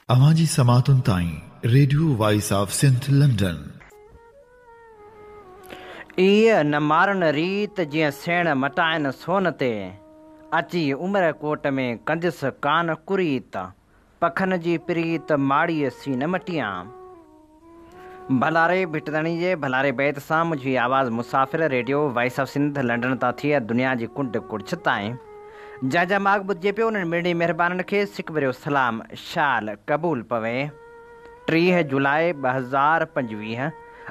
अवाजी समातुन ताई radio voice of Sindh London. इह न मारन रीत जिया सेण मटाइन सोन ते अची उमर कोट में कंजस कान कुरीत पखन जी प्रीत माड़ी सी न मटियां। भलारे भिटदणी जे भलारे बैत सां मुझी आवाज़ मुसाफ़िर radio voice of Sindh London ता थी दुनिया जी कुंड कुड़छ ताईं जा माग बुझे पियो उन्हनि मिड़ी महिरबाननि खे सिकवरियो सलाम शाल क़बूल पवे। 30 जुलाई 2025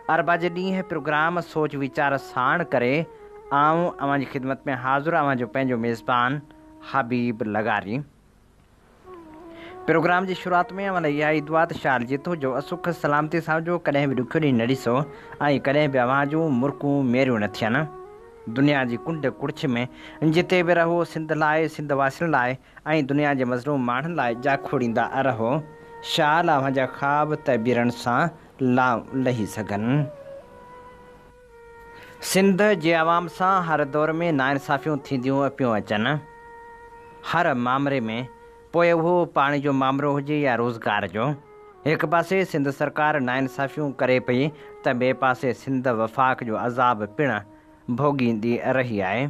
अरबा जे ॾींहुं प्रोग्राम सोच वीचार साण करे आऊं अवां जी ख़िदमत में हाज़िर अवां जो पंहिंजो मेज़बान हबीब लगारी। प्रोग्राम जी शुरूआत में अवां इहा ई दुआ त शाल जीतो जो असुख सलामती सां जो कॾहिं बि ॾुखियो ॾींहुं न ॾिसो ऐं कॾहिं बि अवां जूं मुर्कूं मेरियूं न थियनि। दुनिया जी कुंड कुड़छ में जिते बि रहो सिंध लाइ सिंध वासियुनि लाइ ऐं दुनिया जे मज़लूम माण्हुनि लाइ जा खोड़ींदा रहो। शाल अव्हां जा ख़्वाब तबीरनि सां लही सघनि। सिंध जे आवाम सां हर दौर में नाइंसाफ़ियूं थींदियूं पियूं अचनि, हर मामले में, पोइ उहो पाणी जो मामिलो हुजे या रोज़गार जो। हिकु पासे सिंध सरकार नाइंसाफ़ियूं करे पई त ॿिए पासे सिंध वफ़ाक़ जो अज़ाब पिणु भोॻींदी रही आहे।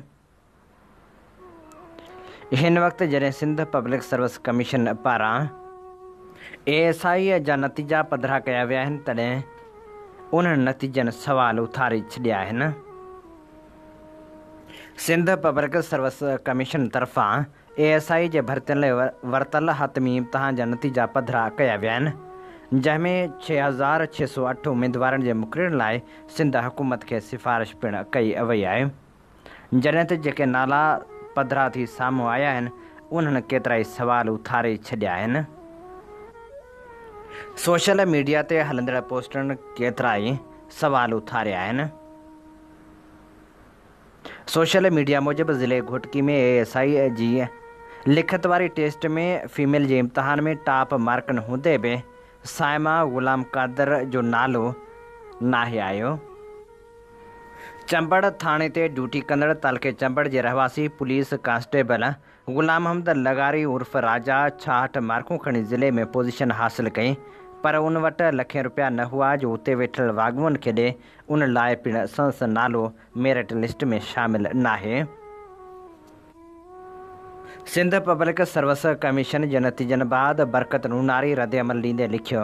हिन वक़्तु जॾहिं सिंध पब्लिक सर्विस कमीशन पारां ASI जा नतीजा पधिरा कया विया आहिनि तॾहिं उन्हनि नतीजनि सवाल उथारे छॾिया आहिनि। सिंध पब्लिक सर्विस कमीशन तरफ़ां ASI जे भर्तियुनि लाइ वरितल हतमी इम्तिहान जा नतीजा पधिरा कया विया आहिनि, जंहिंमें 6608 उमेदवारनि जे मुक़ररनि लाइ सिंध हुकूमत खे सिफ़ारिश पिणु कई वई आहे। जॾहिं त जेके नाला पधिरा थी साम्हूं आया आहिनि उन्हनि केतिरा ई सवाल उथारे छॾिया आहिनि। सोशल मीडिया ते हलंदड़ पोस्टनि केतिरा ई सवाल उथारिया आहिनि। सोशल मीडिया मूजिबि ज़िले घोटकी में ASI जी लिखत वारी टेस्ट में फीमेल जे इम्तिहान में टॉप मार्कनि हूंदे बि साइमा ग़ुलाम क़ादर जो नालो नाहे आयो। चंबड़ थाणे ते ड्यूटी कंदड़ तालके चंबड़ जे रहवासी पुलिस कांस्टेबल ग़ुलाम अहमद लगारी उर्फ़ राजा 66 मार्कूं खणी ज़िले में पोज़ीशन हासिल कई, पर उन वटि लखें रुपया न हुआ जो उते वेठल वाॻुअनि खे ॾे। उन लाइ पिणु संस नालो मेरिट लिस्ट में शामिल नाहे। सिंध पब्लिक सर्विस कमीशन जे नतीजनि बाद बरकत नूनारी रद्द अमल ॾींदे लिखियो,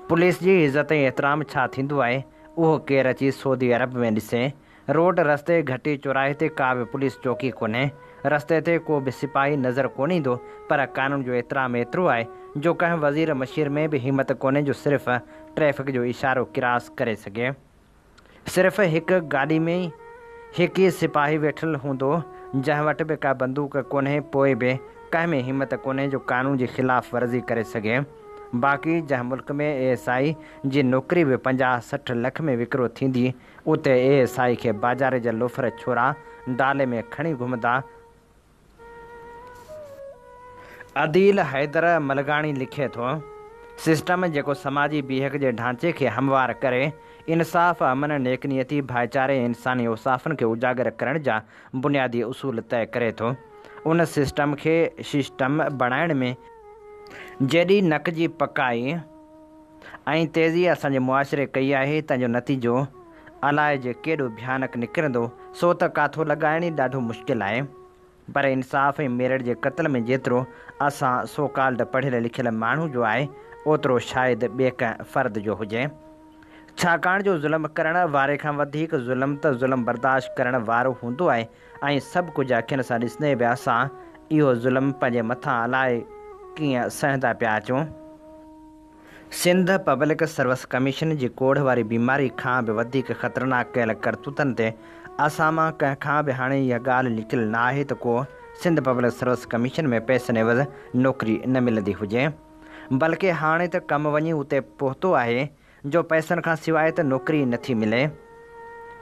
पुलिस जी इज़त ऐं एतिराम छा थींदो आहे उहो केरु अची सऊदी अरब में ॾिसे। रोड रस्ते घटी चौराहे ते का बि पुलिस चौकी कोन्हे, रस्ते ते को बि सिपाही नज़र कोन ईंदो, पर कानून जो एतिराम एतिरो आहे जो कंहिं वज़ीर मशीर में बि हिमत कोन्हे जो सिर्फ़ु ट्रैफ़िक जो इशारो क्रॉस करे सघे। सिर्फ़ु हिकु गाॾी में हिकु ई सिपाही वेठल हूंदो जंहिं वटि बि का बंदूक कोन्हे, पोइ बि कंहिं में हिमत कोन्हे जो कानून जी ख़िलाफ़ वर्ज़ी करे सघे। बाक़ी जंहिं मुल्क में ASI जी नौकिरी बि 50-60 लख में विकिरो थींदी, उते ASI खे बाज़ार जा लोफर छोरा डाले में खणी घुमंदा। अदील हैदर मलगाणी लिखे थो, सिस्टम जेको समाजी बीहक जे ढांचे खे हमवार करे इंसाफ़ अमन नेकनियती भाईचारे ऐं इंसानी औसाफ़नि खे उजागर करण जा बुनियादी उसूल तय करे थो। उन सिस्टम खे सिस्टम बणाइण में जेॾी नक़जी पकाई ऐं तेज़ी असांजे मुआशिरे कई आहे, तंहिंजो नतीजो अलाए जे केॾो भयानक निकिरंदो, सो त काथो लॻाइण ई ॾाढो मुश्किल आहे। पर इंसाफ़ ऐं मेरिट जे क़त्ल में जेतिरो असां सोकाल्ड पढ़ियल लिखियल माण्हू जो आहे, ओतिरो शायदि ॿिए कंहिं फ़र्द जो हुजे। छाकाणि जो ज़ुल्म करण वारे खां वधीक ज़ुल्म त ज़ुल्म बर्दाश्त करण वारो हूंदो आहे, ऐं सभु कुझु अखियुनि सां ॾिसंदे बि असां इहो ज़ुल्म पंहिंजे मथां अलाए कीअं सहंदा पिया अचूं। सिंध पब्लिक सर्विस कमीशन जी कोढ़ वारी बीमारी खां बि वधीक ख़तरनाक कयल करतूतनि ते असां मां कंहिं खां बि हाणे इहा ॻाल्हि लिकियलु न आहे त को सिंध पब्लिक सर्विस कमीशन में पैसनि एवज़ नौकिरी न मिलंदी हुजे, बल्कि हाणे त कमु वञी उते पहुतो आहे जो पैसनि खां सवाइ त नौकिरी नथी मिले।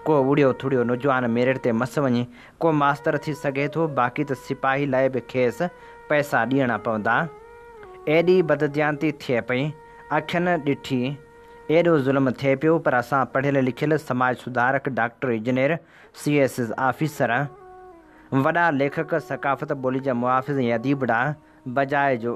को उड़ियो थुड़ियो नौजवान मेरिट ते मस वञी को मास्तर थी सघे थो, बाक़ी त सिपाही लाइ बि खेसि पैसा ॾियणा पवंदा। एॾी बददियांती थिए पई, अखियुनि ॾिठी एॾो ज़ुल्म थिए पियो, पर असां पढ़ियल लिखियल समाज सुधारक डॉक्टर इंजीनियर CS ऑफिसर वॾा लेखक सकाफ़त ॿोली जा मुआफ़िज़ ऐं अदीब ॾांहुं बजाए जो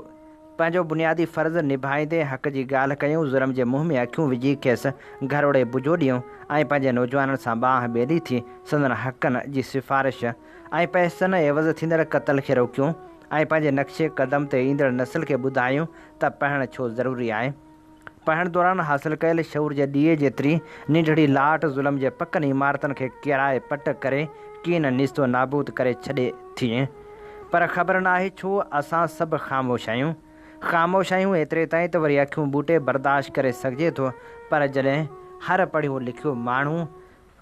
पंहिंजो बुनियादी फ़र्ज़ु निभाईंदे हक़ जी ॻाल्हि कयूं। ज़ुल्म जे मुंहं में अखियूं विझी खेसि घरोड़े बुझो ॾियूं ऐं पंहिंजे नौजवाननि सां बांह ॿेड़ी थी संदन हक़नि जी सिफ़ारिश ऐं पैसनि एवज़ थींदड़ क़त्ल खे रोकियूं ऐं पंहिंजे नक्शे क़दम ते ईंदड़ नस्ल खे ॿुधायूं त पढ़णु छो ज़रूरी आहे। पढ़ण दौरान हासिल कयल शऊर जे ॾीए जेतिरी निंढड़ी लाट ज़ुल्म जे पकनि इमारतनि खे किराए पट करे कीन निस्तो नाबूद करे छॾे थी। पर ख़बर न आहे छो असां सभु ख़ामोश आहियूं एतिरे ताईं त वरी अखियूं बूटे बर्दाश्त करे सघिजे थो। पर जॾहिं हर पढ़ियो लिखियो माण्हू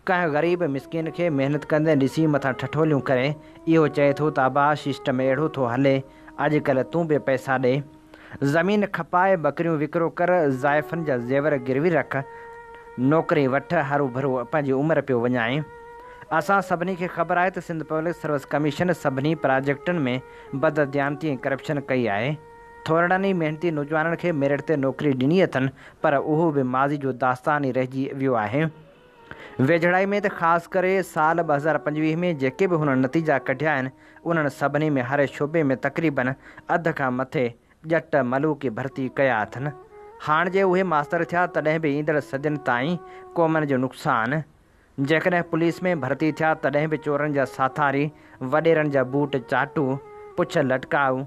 कंहिं ग़रीब मिसकिन खे महिनत कंदे ॾिसी मथां ठठोलियूं करे इहो चए थो त अबा सिस्टम अहिड़ो थो हले, अॼुकल्ह तूं बि पैसा ॾे, ज़मीन खपाए, बकरियूं विकिरो कर, ज़ाइफ़नि जा ज़ेवर गिरवी रख, नौकिरी वठ, हरू भरू पंहिंजी उमिरि पियो वञाए। असां सभिनी खे ख़बर आहे त सिंध पब्लिक सर्विस कमीशन सभिनी प्रोजेक्टनि में बददियानती ऐं करप्शन कई आहे। थोरड़नि ई महिनती नौजवाननि खे मेरिट ते नौकिरी ॾिनी अथनि, पर उहो बि माज़ी जो दास्तान ई रहिजी वियो आहे। वेझड़ाई में त ख़ासि करे साल 2025 में जेके बि हुननि नतीजा कढिया आहिनि उन्हनि सभिनी में हर शोबे में तक़रीबन अध खां मथे ॼट मलूकी भर्ती कया अथनि। हाणे जे उहे मास्तर थिया तॾहिं बि ईंदड़ सदियुनि ताईं क़ौमनि जो नुक़सानु। जेकॾहिं पुलिस में भर्ती थिया तॾहिं बि चोरनि जा साथारी, वॾेरनि जा बूट चाटू, पुछ लटकाऊ।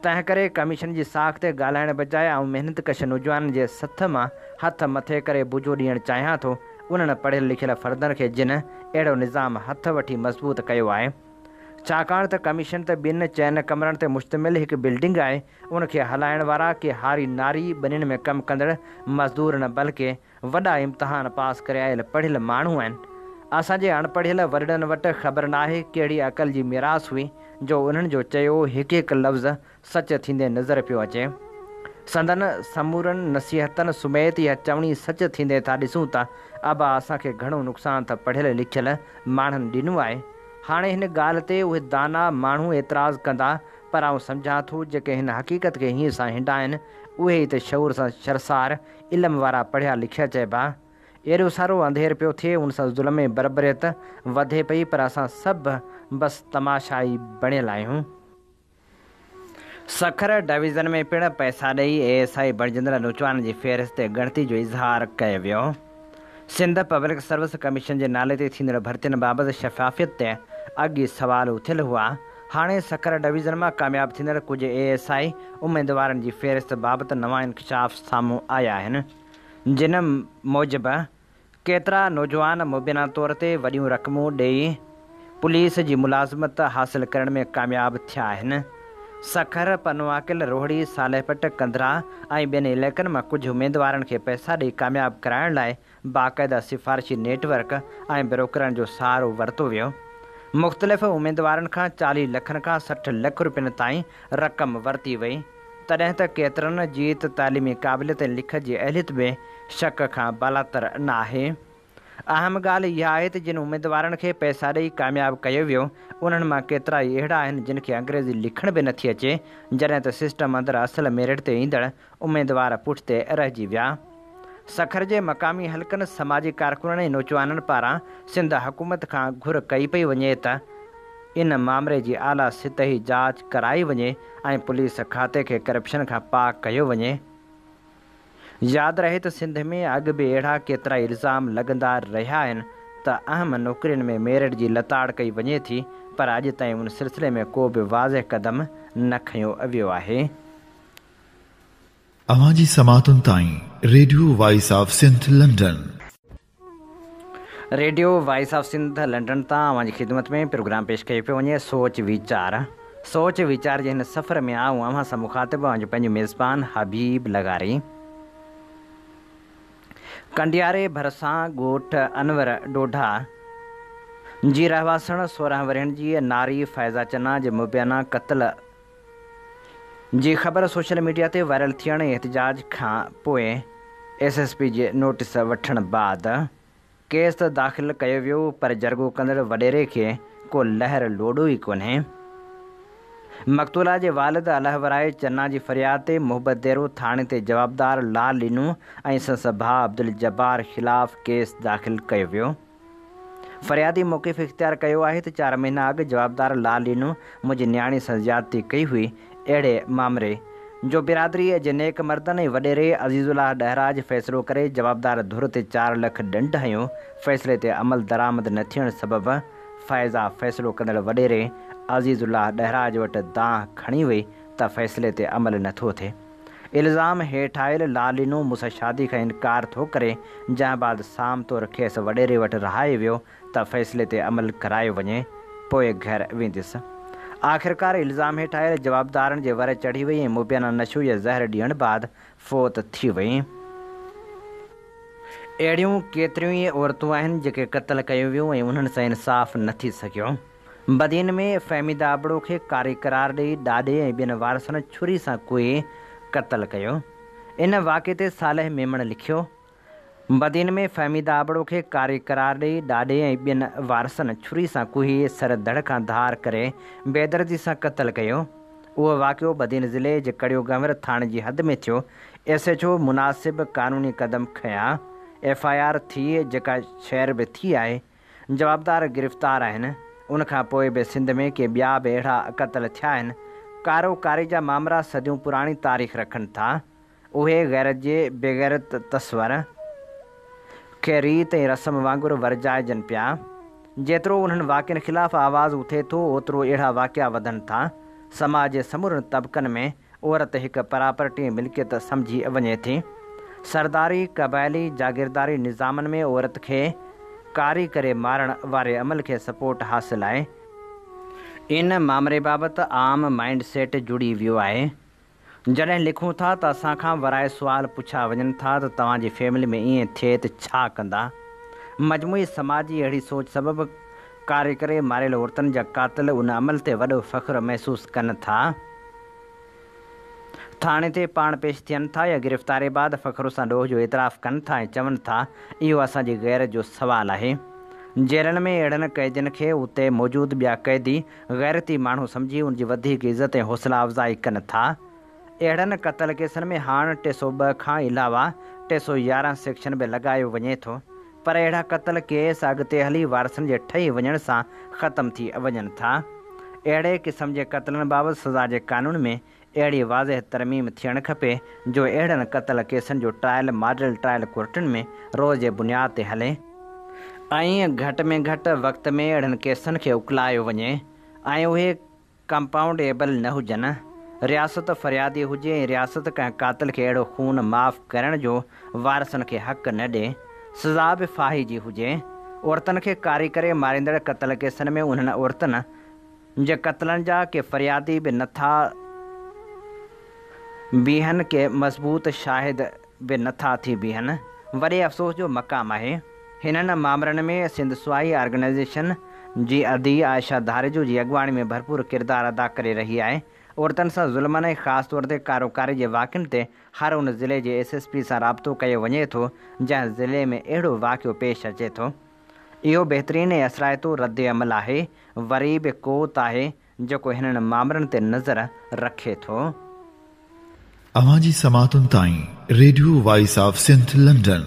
तंहिं करे कमीशन जी साख ते ॻाल्हाइण बजाए ऐं महिनत कश नौजवाननि जे सथ मां हथ मथे करे बुझो ॾियणु चाहियां थो उन्हनि पढ़ियल लिखियल फ़र्दनि खे जिन अहिड़ो निज़ाम हथ वठी मज़बूत कयो आहे। छाकाणि त कमीशन त ॿिनि चइनि कमरनि ते मुश्तमिल हिकु बिल्डिंग आहे। उनखे हलाइण वारा के हारी नारी ॿिन्हिनि में कमु कंदड़ मज़दूर न बल्कि वॾा इम्तिहान पास करे आयल पढ़ियल माण्हू आहिनि। असांजे अणपढ़ियल वॾनि वटि ख़बर नाहे कहिड़ी अक़ल जी मिरास हुई जो उन्हनि जो चयो हिकु हिकु लफ़्ज़ सच थींदे नज़र पियो अचे। संदन समूरनि नसीहतनि सुमेत इहा चवणी सच थींदे था ॾिसूं था अबा असांखे घणो नुक़सानु त पढ़ियल लिखियल माण्हुनि ॾिनो आहे। हाणे हिन ॻाल्हि ते उहे दाना माण्हू एतिराज़ु कंदा, पर आउं सम्झां थो जेके हिन हक़ीक़त खे हीअं सां हिंडा आहिनि उहे ई त शऊर सां शर्सार इल्म वारा पढ़िया लिखिया चइबा। एॾो सारो अंधेर पियो थिए, उन सां ज़ुल्म में बरबरियत वधे पई, पर असां सभु बसि तमाशाई बणियल आहियूं। सखर डिवीज़न में पिणु पैसा ॾेई ASI बणिजंदड़ नौजवाननि जी फ़हिरिस्त ते ॻणती जो इज़हार कयो वियो। सिंध पब्लिक सर्विस कमीशन जे नाले ते थींदड़ भर्तियुनि बाबति शफ़ाफ़ियत ते अॻु सवाल उथियल हुआ। हाणे सखर डिवीज़न मां कामयाबु थींदड़ कुझु ASI उमेदवारनि जी फ़हिरिस्त बाबति नवां इंकशाफ़ साम्हूं आया आहिनि, जिन मूजिबि केतिरा नौजवान मुबैना तौर ते वॾियूं रक़मूं ॾेई पुलिस जी मुलाज़िमत हासिल करण में कामयाबु थिया आहिनि। सखर, पनवाकिल, रोहड़ी, सालेपट, कंधरा ऐं ॿियनि इलाइक़नि मां कुझु उमेदवारनि खे पैसा ॾेई कामयाबु कराइण लाइ बाक़ाइदा सिफ़ारिशी नेटवर्क ऐं ब्रोकरनि जो सहारो वरितो वियो। मुख़्तलिफ़ उमेदवारनि खां 40 लखनि खां 60 लख रुपयनि ताईं रक़म वरिती वई। तॾहिं त केतिरनि जी त तालीमी क़ाबिलियत ऐं लिख जी अहलियत में शक खां बालातर न आहे। अहम ॻाल्हि इहा आहे त जिन उमेदवारनि खे पैसा ॾेई कामयाबु कयो वियो उन्हनि मां केतिरा ई अहिड़ा आहिनि जिन खे अंग्रेज़ी लिखण बि नथी अचे, जॾहिं त सिस्टम अंदरि असल मेरिट ते ईंदड़ उमेदवार पुठिते रहिजी विया। सखर जे मक़ामी हलकनि समाजी कारकुननि ऐं नौजवाननि पारां सिंध हुकूमत खां घुर कई पई वञे त इन मामले जी आला सतही जांच कराई वञे ऐं पुलिस खाते खे करप्शन खां पाक कयो वञे। यादि रहे त सिंध में अॻु बि अहिड़ा केतिरा इल्ज़ाम लॻंदा रहिया आहिनि त अहम नौकरियुनि में मेरिट जी लताड़ कई वञे थी, पर अॼु ताईं उन सिलसिले में को बि वाज़ह क़दम न खयो वियो आहे। अवाजी समातुनि ताईं radio voice of Sindh London. Radio voice of Sindh London तां अवांजी ख़िदमत में प्रोग्राम पेश कयो पियो वञे सोच वीचार जे हिन सफ़र में आऊं अव्हां सां मुखातिब आहियां पंहिंजो मेज़बान हबीब लगारी। कंडियारे भरिसां ॻोठ अनवर डोढा जी रहवासण 16 वरहनि जी नारी फ़ैज़ा चन्ना जे मुबैना क़त्ल जी ख़बर सोशल मीडिया ते वायरल थियण ऐं एहतजाज खां पोइ SSP जे नोटिस वठण बाद केस त दाख़िल कयो वियो, पर जरगो कंदड़ वॾेरे खे को लहर लोॾो ई कोन्हे। मक़तूला जे वालिद अलहवराए चन्ना जी फ़रियाद ते मोहब्बत देरो थाणे ते जवाबदार लाल लीनू ऐं संस भाउ अब्दुल जब्बार ख़िलाफ़ केस दाख़िल कयो वियो। फ़रियादी मौक़िफ़ इख़्तियार कयो आहे त 4 महीना अॻु जवाबदार लाल लीनू मुंहिंजी नियाणी सां ज़्यादती कई हुई। अहिड़े मामले जो बिरादरीअ जे नेक मर्दनि ऐं वॾेरे अज़ीज़ुल्लाह ॾहराज फ़ैसिलो करे जवाबदार धुर ते 4 लख ॾंड हयूं। फ़ैसिले ते अमल दरामद न थियण सबबि फ़ैज़ा फ़ैसिलो कंदड़ वॾेरे अज़ीज़ुल्लाह ॾहराज वटि दांह खणी वई त फ़ैसिले ते अमल नथो थिए। इल्ज़ाम हेठि आयल लालिनो मूंसां शादी खां इनकार थो करे, जंहिं बाद साम तौरु खेसि वॾेरे वटि रहाए वियो त फ़ैसिले ते अमल करायो वञे, पोइ घर वेंदुसि। आख़िरकार इल्ज़ाम हेठि आयल जवाबदारनि जे वर चढ़ी वई ऐं मुबियना नशो या ज़हर ॾियण बाद फ़ौत थी वई। अहिड़ियूं केतिरियूं ई औरतूं आहिनि जेके क़त्ल कयूं वियूं ऐं उन्हनि सां इंसाफ़ न थी सघियो। बदीन में फ़हमीदा अबड़ो खे कारी करार ॾेई ॾाॾे ऐं ॿियनि वारसनि छुरी सां कुए क़त्ल कयो। इन वाक़े ते सालिह मेमण लिखियो, बदीन में फ़हमीदा अबड़ो खे कारी करार ॾेई ॾाॾे ऐं ॿियनि वारसनि छुरी सां कुही सर धड़ खां धार करे बेदर्दी सां क़त्ल कयो। उहो वाक़ियो बदीन ज़िले जे कड़ियो गंवर थाणे जी हद में थियो। SHO मुनासिब क़ानूनी क़दम खयां। FIR थी जेका शहर बि थी आहे। जवाबदार गिरफ़्तार आहिनि। उनखां पोइ बि सिंध में के ॿिया बि अहिड़ा क़त्ल थिया आहिनि। कारोकारी जा मामला सदियूं पुराणी तारीख़ रखनि था। उहे गैरत जे बेगैरत तस्वर खे रीत ऐं रस्म वांगुरु वरजाइजनि पिया। जेतिरो उन्हनि वाक़िअनि ख़िलाफ़ु आवाज़ उथे थो, ओतिरो अहिड़ा वाक़िआ वधनि था। समाज जे समूरनि तबक़नि में औरत हिकु परापर्टी मिल्कियत सम्झी वञे थी। सरदारी क़बाइली जागीरदारी निज़ामनि में औरत खे कारी करे मारण वारे अमल खे सपोर्ट हासिलु आहे। इन मामले बाबति आम माइंड सेट जुड़ी वियो आहे। जॾहिं लिखूं था त असां खां वराए सुवाल पुछा वञनि था त तव्हांजी फैमिली में ईअं थिए त छा कंदा। मजमूई समाजी अहिड़ी सोच सबबि कारी करे मारियल औरतुनि जा क़ातिल उन अमल ते वॾो फ़ख़्रु महसूसु कनि था। थाणे ते पाण पेश थियनि था या गिरफ़्तारी बाद फ़ख़्र सां ॾोह जो एतिराफ़ कनि था ऐं चवनि था इहो असांजी गैरत जो सुवालु आहे। जेलनि में अहिड़नि क़ैदियुनि खे उते मौजूदु ॿिया क़ैदी गैरती माण्हू सम्झी उनजी वधीक इज़त ऐं हौसला अफ़ज़ाई कनि था। अहिड़नि क़त्ल केसनि में हाणे 302 खां अलावा 311 सेक्शन बि लॻायो वञे थो। पर अहिड़ा क़त्ल केस अॻिते हली वारसनि जे ठही वञण सां ख़तमु थी वञनि था। अहिड़े क़िस्म जे क़त्लनि बाबति सज़ा जे क़ानून में अहिड़ी वाज़ह तरमीम थियणु खपे जो अहिड़नि क़त्ल केसनि जो ट्रायल मॉडल ट्रायल कोर्टुनि में रोज़ जे बुनियाद ते हले ऐं घटि में घटि वक़्त में अहिड़नि केसनि खे उकलायो वञे ऐं उहे कंपाउंडेबल न हुजनि। रियासत फ़रियादी हुजे ऐं रियासत कंहिं क़ातिल खे अहिड़ो खून माफ़ करण जो वारसनि खे हक़ न ॾिए। सज़ा बि फाही जी हुजे। औरतुनि खे कारी करे मारींदड़ क़त्ल केसनि में उन्हनि औरतुनि जे क़त्लनि जा के फ़रियादी बि नथा बीहनि, के मज़बूत शाहिद बि नथा थी बीहनि। वॾे अफ़सोस जो मक़ाम आहे हिननि मामलनि में सिंध सुवाई ऑर्गेनाइज़ेशन जी अदी आयशा धारेजो जी अॻुवाणी में भरपूर किरदारु अदा करे रही आहे। औरतुनि सां ज़ुल्मनि ऐं ख़ासि तौर ते कारोकारी जे वाक़िअनि ते हर उन ज़िले जे SSP सां राबितो कयो वञे थो जंहिं ज़िले में अहिड़ो वाक़ियो पेश अचे थो। इहो बहितरीनु ऐं असराइतो रद्द अमल आहे। वरी बि कोत आहे जेको हिननि मामलनि ते नज़र रखे थो। अवांजी समातुनि ताईं radio voice of Sindh London.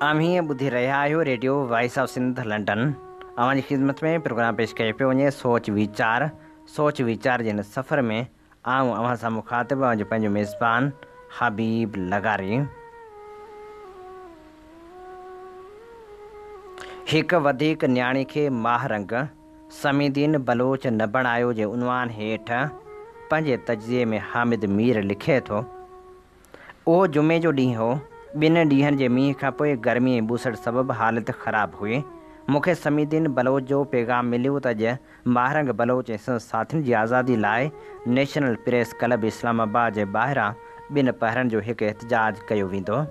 हीअं ॿुधी रहिया आहियो radio voice of Sindh London. अवांजी ख़िदमत में प्रोग्राम पेश कयो पियो वञे सोच वीचार जे हिन सफ़र में आऊं अव्हां सां मुखातिब जो पंहिंजो मेज़बान हबीब लगारी। हिकु वधीक न्याणी खे माहरंग समीदीन बलोच न बणायो जे उनवान हेठि पंहिंजे तजिज़िये में हामिद मीर लिखे थो। उहो जुमे जो ॾींहुं हो। 2 ॾींहंनि जे मींहं खां पोइ गर्मी ऐं ॿूसड़ सबबि हालति ख़राबु हुई। मूंखे समीदीन बलोच जो पैगाम मिलियो त अॼु माहरंग बलोच ऐं संदसि साथियुनि जी आज़ादी लाइ नेशनल प्रेस क्लब इस्लामाबाद जे ॿाहिरां 2 पहरनि जो हिकु एहतजाज कयो वेंदो।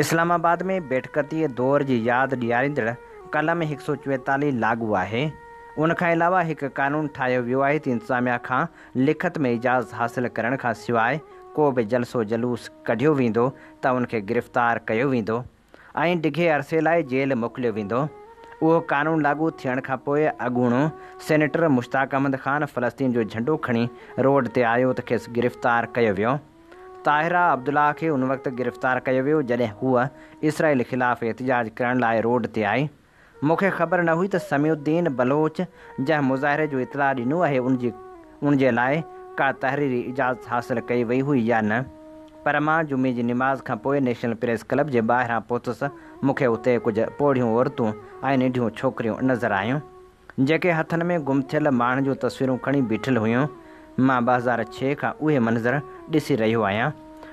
इस्लामाबाद में बेटकतीअ दौर जी यादि ॾियारींदड़ कलम 144 लागू आहे। उनखां अलावा हिकु क़ानून ठाहियो वियो आहे त इंतिज़ामिया खां लिखत में इजाज़त हासिलु करण खां सवाइ को बि जलसो जलूस कढियो वेंदो त उनखे गिरफ़्तार कयो वेंदो ऐं ढिघे अरसे लाइ जेल मोकिलियो वेंदो। उहो क़ानून लागू थियण खां पोइ अॻूणो सेनेटर मुश्ताक अहमद ख़ान फ़लस्तीन जो झंडो खणी रोड ते आयो त खेसि गिरफ़्तार कयो वियो। ताहिरा अब्दुल्ला खे उन वक़्तु गिरफ़्तार कयो वियो जॾहिं हूअ इसराइल ख़िलाफ़ु एहतजाज करण लाइ रोड ते आई। मूंखे ख़बर न हुई त समीउद्दीन बलोच जंहिं मुज़ाहिरे जो इतलाउ ॾिनो आहे उनजे लाइ का तहरीरी इजाज़त हासिल कई वई हुई या न, पर मां जुमे जी निमाज़ खां पोइ नेशनल प्रेस क्लब जे ॿाहिरां पहुतुसि। मूंखे उते कुझु पोढ़ियूं औरतूं ऐं नंढियूं छोकिरियूं नज़र आयूं जेके हथनि में गुम थियल माण्हुनि जूं तस्वीरूं खणी बीठल हुयूं। मां 2006 खां उहे मंज़र ॾिसी रहियो आहियां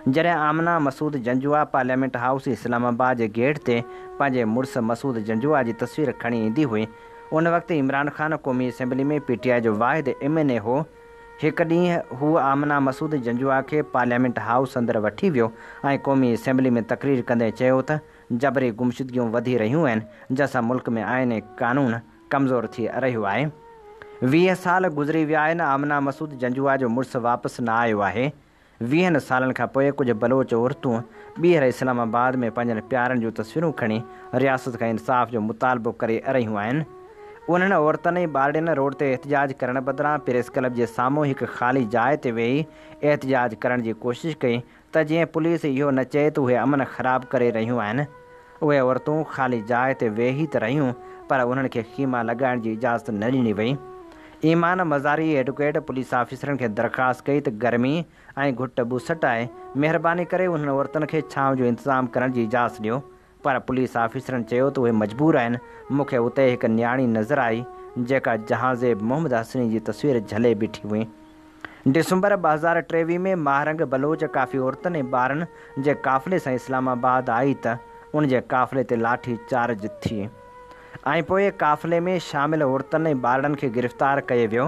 जॾहिं आमना मसूद जंजुआ पार्लियामेंट हाउस इस्लामाबाद जे गेट ते पंहिंजे मुड़ुसु मसूद जंजुआ जी तस्वीर खणी ईंदी हुई। उन वक़्तु इमरान ख़ान क़ौमी असेंबली में PTI जो वाहिद MNA हो। हिकु ॾींहुं हू आमना मसूद जंजुआ खे पार्लियामेंट हाउस अंदरि वठी वियो ऐं क़ौमी असेंबली में तक़रीर कंदे चयो त जबरी गुमशुदगियूं वधी रहियूं आहिनि, जंहिंसां मुल्क में आइन ऐं कानून कमज़ोर थी रहियो आहे। 20 साल गुज़री विया आहिनि, आमना मसूद जंजुआ जो मुड़ुसु वापसि न आयो आहे। 20 सालनि खां पोइ कुझु बलोच औरतूं ॿीहर इस्लामाबाद में पंहिंजनि प्यारनि जूं तस्वीरूं खणी रियासत खां इंसाफ़ जो मुतालबो करे रहियूं आहिनि। उन्हनि औरतुनि ॿारनि रोड ते एहतिजाज करण बदिरां प्रेस क्लब जे साम्हूं हिकु ख़ाली जाइ ते वेही एहतिजाज करण जी कोशिशि कई त जीअं पुलिस इहो न चए त उहे अमन ख़राबु करे रहियूं आहिनि। उहे औरतूं ख़ाली जाइ ते वेही त रहियूं, पर उन्हनि खे ख़ीमा लॻाइण जी इजाज़त न ॾिनी वई। ईमान मज़ारी एडवोकेट पुलिस ऑफिसरनि खे दरख़्वास्त कई त गर्मी ऐं घुट बुसट आहे, महिरबानी करे उन्हनि औरतुनि खे छांव जो इंतज़ामु करण जी इजाज़त ॾियो, पर पुलिस ऑफिसरनि चयो त उहे मजबूर आहिनि। मूंखे उते हिकु न्याणी नज़र आई जेका जहाज़ेब मोहम्मद हसनी जी तस्वीर झले बीठी हुई। डिसंबर 2023 में महारंग बलोच काफ़ी औरतुनि ऐं ॿारनि जे काफ़िले सां इस्लामाबाद आई त उन जे काफ़िले ते लाठी चार्ज थी ऐं पोइ काफ़िले में शामिल औरतुनि ऐं ॿारनि खे गिरफ़्तार कयो वियो।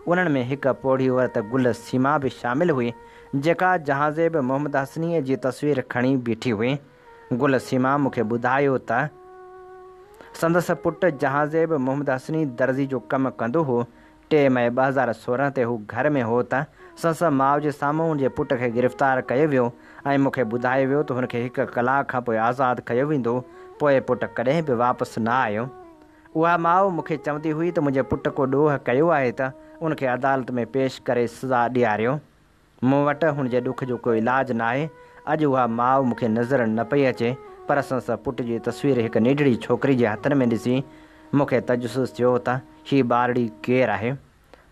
उन्हनि में हिकु पोढ़ी औरत गुल सीमा बि शामिल हुई जेका जहाज़ेब मोहम्मद हसनीअ जी तस्वीर खणी बीठी हुई। गुल सीमा मूंखे ॿुधायो त संदसि पुटु जहाज़ेब मोहम्मद हसनी दर्ज़ी जो कमु कंदो हो। 3 मई 2016 ते हू घर में हो त संदसि माउ जे साम्हूं हुन जे पुट खे गिरफ़्तार कयो वियो ऐं मूंखे ॿुधायो वियो त हुनखे 1 कलाक खां पोइ आज़ादु कयो वेंदो। पोइ पुटु कॾहिं बि वापसि न आयो। उहा माउ मूंखे चवंदी हुई त मुंहिंजे पुट को ॾोह कयो आहे त उनखे अदालत में पेश करे सज़ा ॾियारियो। मूं वटि हुनजे ॾुख जो कोई इलाजु न आहे। अॼु उहा माउ मूंखे नज़र न पई अचे, पर संदसि पुट जी तस्वीर हिकु निढड़ी छोकिरी जे हथनि में ॾिसी मूंखे तजसुस थियो त हीअ ॿारड़ी केरु आहे।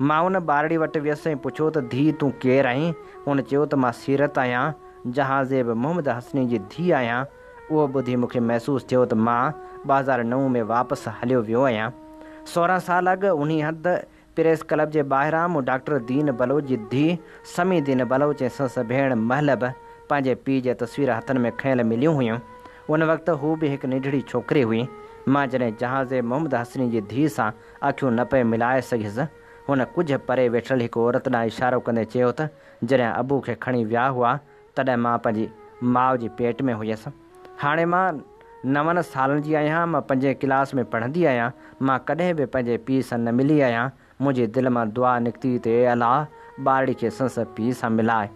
मां उन ॿारड़ी वटि वियसि ऐं पुछियो त धीउ तूं केरु आहीं। हुन चयो त मां सीरत आहियां, जहाज़ेब मोहम्मद हसनी जी धीउ आहियां। उहो ॿुधी मूंखे महसूसु थियो त मां 2009 में वापसि हलियो वियो आहियां। 16 साल अॻु उन हंधि प्रेस क्लब जे ॿाहिरां मूं डॉक्टर दीन बलोच जी धीउ समी दीन बलोच ऐं संदसि भेण महल बि पंहिंजे पीउ जे तस्वीर हथनि में खयल मिलियूं हुयूं। उन वक़्तु हू बि हिकु निढड़ी छोकिरी हुई। मां जॾहिं जहाज़ेब मोहम्मद हसनी जी धीउ सां अखियूं न पिए मिलाए सघियसि, हुन कुझु परे वेठल हिकु औरत ॾांहुं इशारो कंदे चयो त जॾहिं अबू खे खणी विया हुआ तॾहिं मां पंहिंजी माउ जी पेट में हुयसि। हाणे मां 9 सालनि जी आहियां। मां 5 क्लास में पढ़ंदी आहियां। मां कॾहिं बि पंहिंजे पीउ सां न मिली आहियां। मुंहिंजे दिलि मां दुआ निकिती त अलाह ॿारड़ी खे संदसि पीउ सां मिलाए।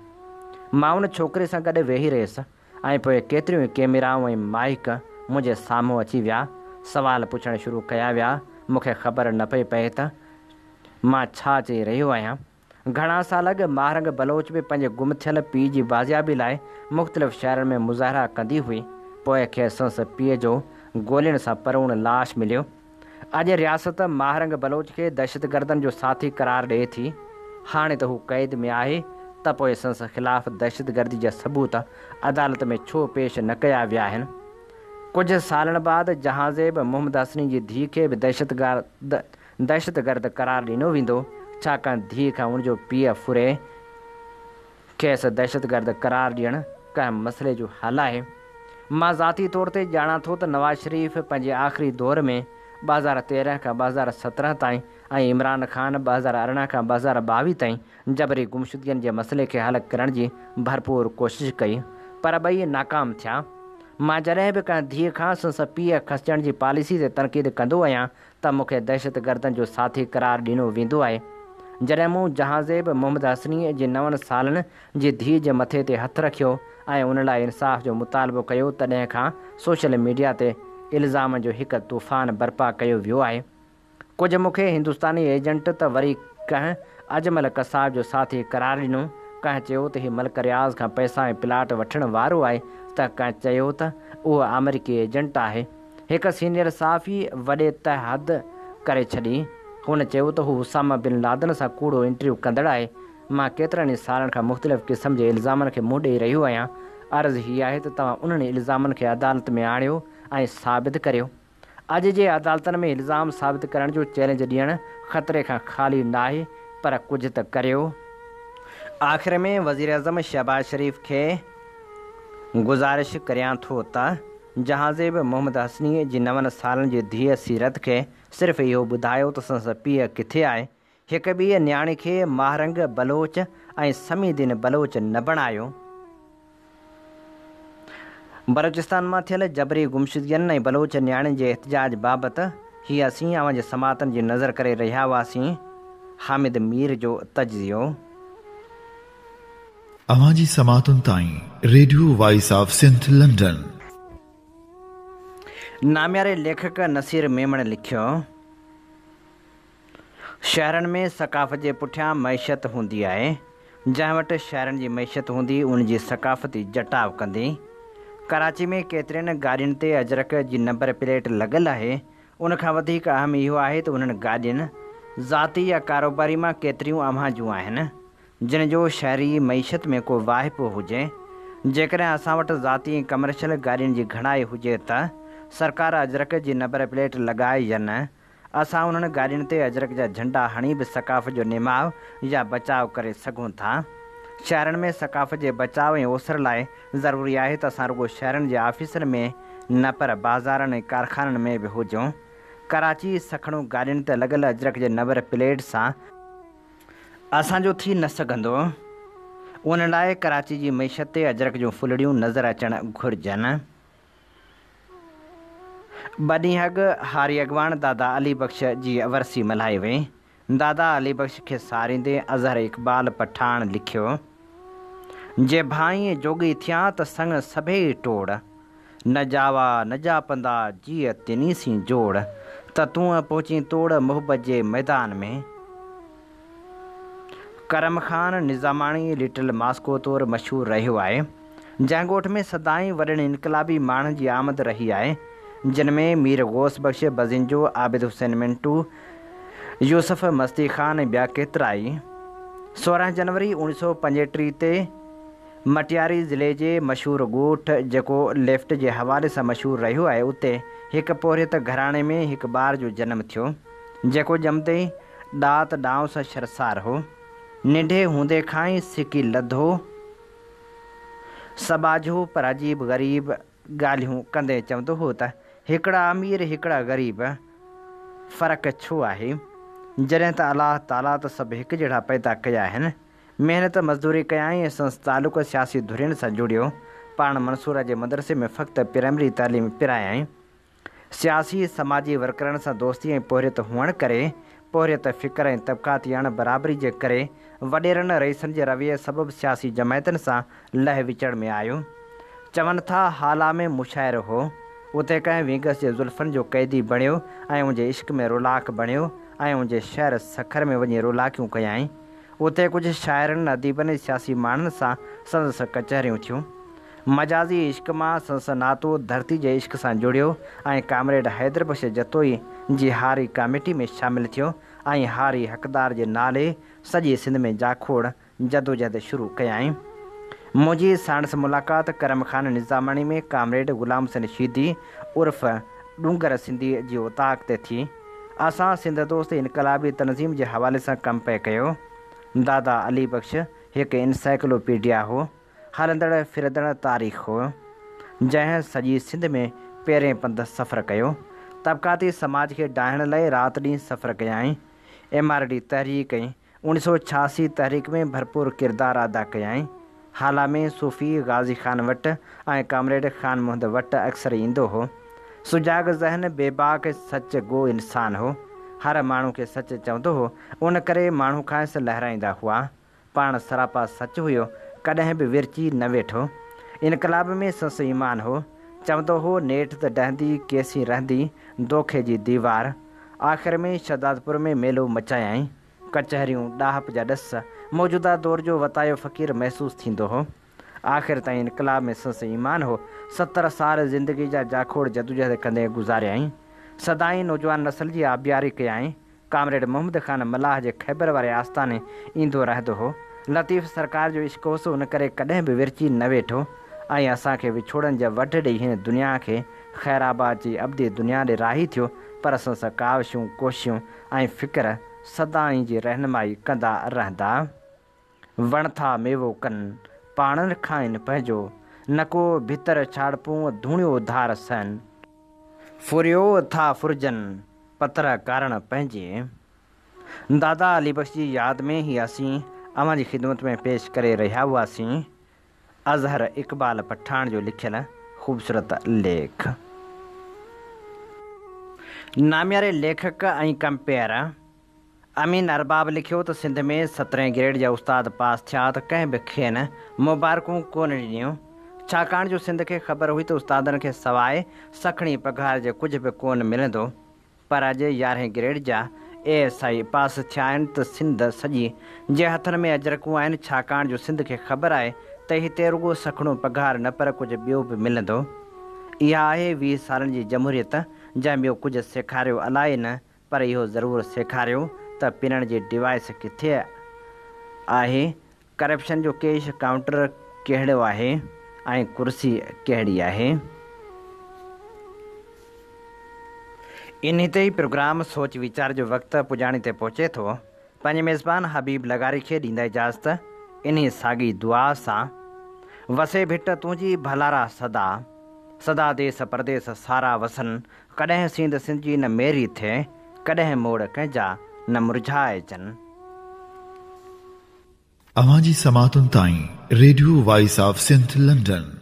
मां उन छोकिरे सां गॾु वेही रहियसि ऐं पोइ केतिरियूं कैमराऊं ऐं माइक मुंहिंजे साम्हूं अची विया। सवाल पुछणु शुरू कया विया। मूंखे ख़बर न पई पए त मां छा चई रहियो आहियां। घणा साल अॻु महारंग बलोच बि पंहिंजे गुम थियल पीउ जी बाज़ियाबी लाइ मुख़्तलिफ़ शहरनि में मुज़ाहिरा कंदी हुई। पोइ खे संदसि पीउ जो गोलियुनि सां परूण लाश मिलियो। अॼु रियासत महारंग बलोच खे दहशतगर्दनि जो साथी करार ॾिए थी। हाणे त हू क़ैद में आहे त पोइ संदसि ख़िलाफ़ दहशतगर्दी जा सबूत अदालत में छो पेश न कया विया आहिनि। कुझु सालनि बाद जहाज़ेब मोहम्मद हसनी जी धीउ खे बि दहशतगर्द करार ॾिनो वेंदो, छाकाणि धीउ खां उनजो पीउ फुरे खेसि दहशतगर्द करार ॾियणु कंहिं मसइले जो हल आहे। मां ज़ाती तौर ते ॼाणा थो त नवाज़ शरीफ़ पंहिंजे आख़िरी दौर में 2013 खां 2017 ताईं ऐं इमरान ख़ान 2018 खां 2022 ताईं जबरी गुमशुदगियुनि जे मसइले खे हल करण जी भरपूर कोशिशि कई, पर ॿई नाकाम थिया। मां जॾहिं बि कंहिं धीउ खां संदसि पीउ खसचण जी पॉलिसी ते तनक़ीद कंदो आहियां त मूंखे दहशतगर्दनि जो साथी करार ॾिनो वेंदो आहे। जॾहिं मूं जहाज़ेब मोहम्मद हसनी जी 9 सालनि जी धीउ जे मथे ते हथु रखियो ऐं उन लाइ इंसाफ़ जो मुतालबो कयो, तॾहिं खां सोशल मीडिया ते इल्ज़ाम जो हिकु तूफ़ान बर्पा कयो वियो आहे। कुझु मूंखे हिंदुस्तानी एजेंट त वरी कंहिं अजमल कसाब जो साथी करार ॾिनो। कंहिं चयो त हीउ मलिक रियाज़ खां पैसा ऐं प्लाट वठण वारो आहे, त कंहिं चयो त उहो अमेरिकी एजेंट आहे। हिकु सीनियर सहाफ़ी वॾे तहद करे छॾी। हुन चयो त हू उसामा बिन लादन सां कूड़ो इंटरव्यू कंदड़ आहे। मां केतिरनि ई सालनि खां मुख़्तलिफ़ क़िस्म जे इल्ज़ामनि खे मुंहुं ॾेई रहियो आहियां। अर्ज़ु हीअ आहे त तव्हां उन्हनि इल्ज़ामनि खे अदालत में आणियो ऐं साबित करियो। अॼु जे अदालतनि में इल्ज़ाम साबित करण जो चैलेंज ॾियणु ख़तरे खां ख़ाली न आहे, पर कुझु त करियो। आख़िर में वज़ीर अज़म शहबाज शरीफ़ खे गुज़ारिश करियां थो त जहाज़ेब मोहम्मद हसनी जी 9 सालनि जी धीअ सीरत खे सिर्फ़ु इहो ॿुधायो त संदसि पीउ किथे आहे। हिक ॿी न्याणी खे महारंग बलोच ऐं समीदीन बलोच न बणायो। बलोचिस्तान मां थियल जबरी गुमशुदगियुनि ऐं बलोच न्याणियुनि जे एहतजाज बाबति हीअ असीं अवां जे समातनि जी नज़र करे रहिया हुआसीं। हामिद मीर जो तजियो। अवां जी समातुनि ताईं radio voice of Sindh London. नाम्यारे लेखक नसीर मेमण लिखियो, शहरनि में सकाफ़त जे पुठियां मईशत हूंदी आहे। जंहिं वटि शहरनि जी मईशत हूंदी उन जी सकाफ़ती जटाव कंदी। कराची में केतिरनि गाॾियुनि ते अजरक जी नंबर प्लेट लॻल आहे। उनखां वधीक अहम इहो आहे त उन्हनि गाॾियुनि ज़ाती या कारोबारी मां केतिरियूं अव्हां जूं आहिनि जिन जो शहरी मईशत में को वाहिपो हुजे। जेकॾहिं असां वटि ज़ाती ऐं कमर्शियल गाॾियुनि जी घणाई हुजे त सरकार अजरक जी नंबर प्लेट लॻाए या न, असां उन्हनि गाॾियुनि ते अजरक जा झंडा हणी बि सकाफ़त जो निमाव या बचाव करे सघूं था। शहरनि में सकाफ़त जे बचाव ऐं ओसर लाइ ज़रूरी आहे त असां रुॻो शहरनि जे ऑफ़िसनि में न पर बाज़ारनि ऐं कारखाननि में बि हुजूं। कराची सखणूं गाॾियुनि ते लॻल अजरक जे नंबर प्लेट सां असांजो थी न सघंदो। उन लाइ कराची जी मईशत ते अजरक जूं फुलड़ियूं नज़र अचणु घुरिजनि। ॿ ॾींहं अॻु हारी अॻवान दादा अली बख़्श जी वरसी मल्हाई वई। दादा अली बख़्श खे सारींदे अज़हर इक़बाल पठान लिखियो, जे भाई जोगी थिया त संग सभई टोड़, न जावा न जापंदा जीअ तिनी सी जोड़, त तूं पहुची तोड़ मोहब्बत जे मैदान में। करम ख़ान निज़ामाणी लिटिल मास्को तौरु मशहूरु रहियो आहे। जंहिं ॻोठ में सदाईं वॾनि इनक़लाबी माण्हुनि जी आमद रही आहे, जिन में मीर गौस बख़्श बज़िंजो, आबिद हुसैन मिंटू, यूसुफ मस्ती ख़ान ऐं ॿिया केतिरा ई। 16 जनवरी 1935 ते मटियारी ज़िले जे मशहूरु ॻोठ जेको लेफ्ट जे हवाले सां मशहूरु रहियो आहे, उते हिकु पोरियत घराणे में हिकु ॿार जो जनमु थियो जेको ॼमंदे ई ॾात ॾांव सां शर्मसार हो। निंढे हूंदे खां ई सिकी लधो सबाझो, पर अजीब ग़रीब ॻाल्हियूं कंदे चवंदो हो त हिकिड़ा अमीर हिकिड़ा ग़रीब, फ़र्क़ु छो आहे जॾहिं त अलाह ताला त सभु हिकु जहिड़ा पैदा कया आहिनि। महिनत मज़दूरी कयाईं ऐं संस तालुक़ सियासी धुरियुनि सां जुड़ियो। पाण मंसूर जे मदरसे में फ़क़्ति प्राइमरी तालीम पिरायाईं। सियासी समाजी वर्करनि सां दोस्ती ऐं पोरियत हुअण करे, पोरियत फ़िक्र ऐं तबक़ाती अण बराबरी जे करे वॾेरनि रईसनि जे रवैये सबबु सियासी जमायतुनि सां लह विचड़ में आयो। चवनि था हाला में मुशाइर हो, उते कंहिं विंगस जे ज़ुल्फ़नि जो क़ैदी बणियो ऐं उनजे इश्क में रोलाक बणियो ऐं उनजे शहर सखर में वञी रोलाकियूं कयाईं। उते कुझु शाइरनि, अदीबनि, सियासी माण्हुनि सां संदसि कचहरियूं थियूं। मजाज़ी इश्क मां संदसि नातो धरती जे इश्क सां जुड़ियो ऐं कामरेड हैदर बख़्श जतोई जी हारी कमेटी में शामिलु थियो ऐं हारी हक़दार जे नाले सॼी सिंध में जाखोड़ जदोजहद शुरू कयाईं। मुंहिंजी साणस मुलाक़ात करम ख़ान निज़ामाणी में कामरेड ग़ुलाम हुसैन शीदी उर्फ़ ॾूंगर सिंधी जी उताक ते थी। असां सिंध दोस्त इनक़लाबी तनज़ीम जे हवाले सां कमु पिए कयो। दादा अली बख़्श हिकु इंसाइक्लोपीडिया हो, हलंदड़ फिरंदड़ तारीख़ हो, जंहिं सॼी सिंध में पहिरें पंध सफ़र कयो। तबक़ाती समाज खे डाहिण लाइ राति ॾींहुं सफ़र कयाईं। MRD तहरीक ऐं 1986 तहरीक में भरपूर किरदारु अदा कयाईं। हाला में सूफ़ी गाज़ी ख़ान वटि ऐं कामरेड ख़ान मुहम्मद वटि अक्सर ईंदो हो। सुजाग ज़हन, बेबाक सच गो इंसान हो। हर माण्हू खे सच चवंदो हो, उन करे माण्हू खांसि लहराईंदा हुआ। पाण सरापा सच हुयो, कॾहिं बि विरची न वेठो। इनक़लाब में संस ईमान हो। चवंदो हो नेठि त डहंदी केसी रहंदी दोखे जी दीवार। आख़िर में शहदादपुर में मेलो मचायाईं। कचहरियूं, ॾाहप जा ॾस, मौजूदा दौर जो वतायो फ़क़ीर महसूसु थींदो हो। आख़िर ताईं इनक़लाब में संस ईमान हो। 70 साल ज़िंदगी जा जाखोड़ जदोजहद कंदे गुज़ारियाईं। सदाईं नौजवान नस्ल जी आबियारी कयाईं। कामरेड मोहम्मद ख़ान मलाह जे ख़ैबर वारे आस्थाने ईंदो रहंदो हो। लतीफ़ सरकार जो इश्कोसो उन करे कॾहिं बि विरची न वेठो ऐं असांखे विछोड़नि जा वढ ॾेई हिन दुनिया खे ख़ैराबाद जी अब्दी दुनिया ॾे राही थियो। पर असां सां काविशूं कोशिशूं ऐं फ़िक्र सदाईं जी रहनुमाई कंदा रहंदा। वण था मेवो कनि पाणनि खाइनि पंहिंजो, न को भीतर छाड़पूं धूणियो धार सन। फुरियो था फुरजनि पतर कारण पंहिंजे। दादा अली बख्श जी यादि में ई असीं अवां जी ख़िदमत में पेश करे रहिया हुआसीं अज़हर इक़बाल पठान जो लिखियल ख़ूबसूरत लेख। नामियारे लेखक ऐं कंपेयर अमीन अरबाब लिखियो त सिंध में 17 ग्रेड जा उस्ताद पास थिया त कंहिं बि खेनि मुबारकूं कोन ॾिनियूं, छाकाणि जो सिंध खे ख़बर हुई त उस्तादनि खे सवाइ सखणी पघार जे कुझु बि कोन मिलंदो। पर अॼु 11 ग्रेड जा ASI पास थिया आहिनि त सिंध सॼी जे हथनि में अजरकूं आहिनि, छाकाणि जो सिंध खे ख़बर आहे त हिते रुॻो सखणो पघार न पर कुझु ॿियो बि मिलंदो। इहा आहे 20 सालनि जी जमहूरियत जंहिं ॿियो कुझु सेखारियो अलाए न, पर इहो ज़रूरु सेखारियो त पिनण जी डिवाइस किथे आहे, करप्शन जो कैश काउंटर कहिड़ो आहे ऐं कुर्सी कहिड़ी आहे। इन ते ई प्रोग्राम सोच वीचार जो वक़्तु पुॼाणी ते पहुचे थो। पंहिंजे मेज़बान हबीब लगारी खे ॾींदा इजाज़त इन साॻी दुआ सां। वसे भिट तुंहिंजी भलारा सदा, सदा देस परदेस सारा वसन, कॾहिं सींद सिंध जी न मेरी थिए, कॾहिं मोड़ कंहिंजा न मुरझाए अचनि। अवां जी समातुनि ताईं radio voice of Sindh London.